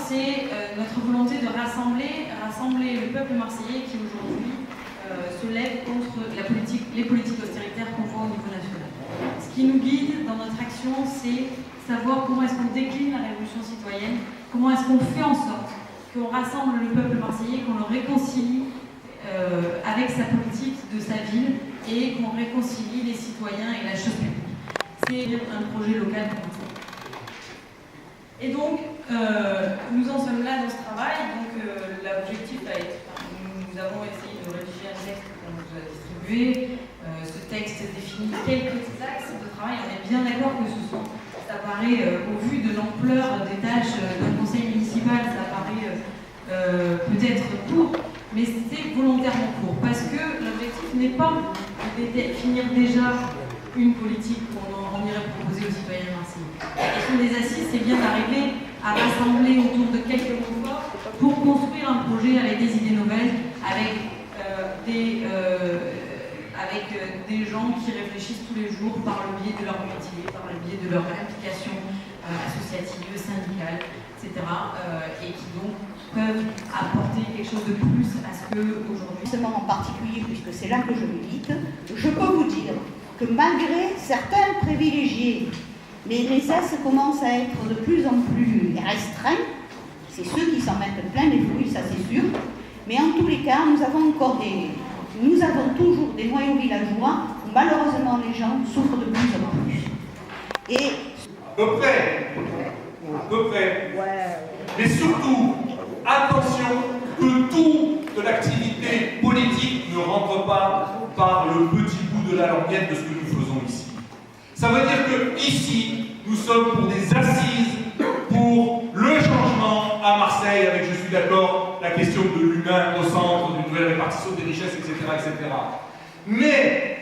c'est notre volonté de rassembler le peuple marseillais qui aujourd'hui se lève contre les politiques austéritaires qu'on voit au niveau national. Ce qui nous guide dans notre action, c'est savoir comment est-ce qu'on décline la révolution citoyenne, comment est-ce qu'on fait en sorte qu'on rassemble le peuple marseillais, qu'on le réconcilie avec sa politique de sa ville et qu'on réconcilie les citoyens et la chose publique. C'est un projet local pour nous. Et donc, nous en sommes là dans ce travail. Donc, l'objectif va être, nous avons essayé de rédiger un texte qu'on nous a distribué. Ce texte définit quelques axes de travail. On est bien d'accord que ça paraît, au vu de l'ampleur des tâches d'un conseil municipal, ça paraît peut-être court, mais c'est volontairement court. Parce que l'objectif n'est pas de définir déjà une politique qu'on irait proposer aux citoyens marseillais. La question des assises, c'est bien d'arriver à rassembler autour de quelques mots forts pour construire un projet avec des idées nouvelles, avec des gens qui réfléchissent tous les jours par le biais de leur métier, par le biais de leur implication associative, syndicale, etc. Et qui donc peuvent apporter quelque chose de plus à ce qu'aujourd'hui... En particulier, puisque c'est là que je milite, je peux vous dire que malgré certains privilégiés, les essais commencent à être de plus en plus restreints. C'est ceux qui s'en mettent plein les fouilles, ça c'est sûr. Mais en tous les cas, nous avons toujours des noyaux villageois où malheureusement les gens souffrent de plus en plus. Et à peu près. Mais surtout, attention que toute l'activité politique ne rentre pas par le petit bout de la lorgnette de ce que nous faisons ici. Ça veut dire que ici, nous sommes pour des assises, pour le changement à Marseille, avec, je suis d'accord, la question de l'humain au centre, d'une nouvelle répartition des richesses, etc., etc. Mais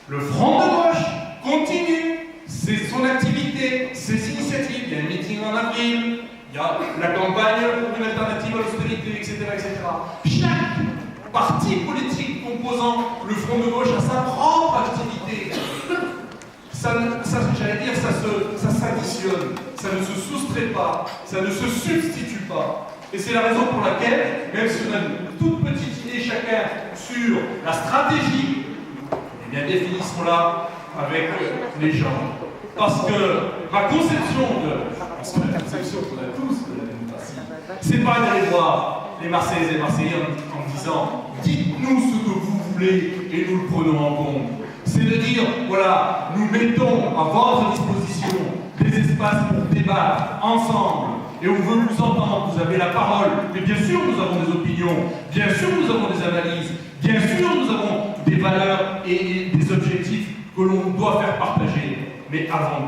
le Front de gauche continue son activité, ses initiatives. Il y a un meeting en avril, il y a la campagne pour une alternative à l'austérité, etc., etc. Chaque parti politique composant le Front de gauche a sa propre activité. J'allais dire, ça s'additionne, ça ne se soustrait pas, ça ne se substitue pas. Et c'est la raison pour laquelle, même si on a une toute petite idée chacun sur la stratégie, eh bien définissons-la avec les gens. Parce que ma conception la conception qu'on a tous de la démocratie, c'est pas d'aller voir les Marseillaises et les Marseillais en disant « dites-nous ce que vous voulez et nous le prenons en compte ». C'est de dire, voilà, nous mettons à votre disposition des espaces pour débattre ensemble et on veut vous entendre, vous avez la parole, mais bien sûr nous avons des opinions, bien sûr nous avons des analyses, bien sûr nous avons des valeurs et des objectifs que l'on doit faire partager, mais avant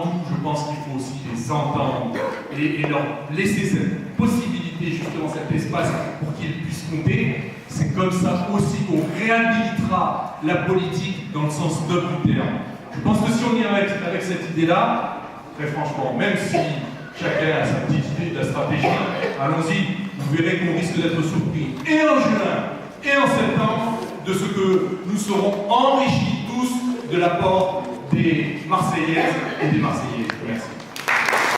tout, je pense qu'il faut aussi les entendre et leur laisser cette possibilité, justement cet espace pour qu'ils puissent compter. C'est comme ça aussi qu'on réhabilitera la politique dans le sens noble du terme. Je pense que si on y va avec cette idée-là, très franchement, même si chacun a sa petite idée de la stratégie, allons-y, vous verrez qu'on risque d'être surpris, et en juin, et en septembre, de ce que nous serons enrichis tous de l'apport des Marseillaises et des Marseillais. Merci.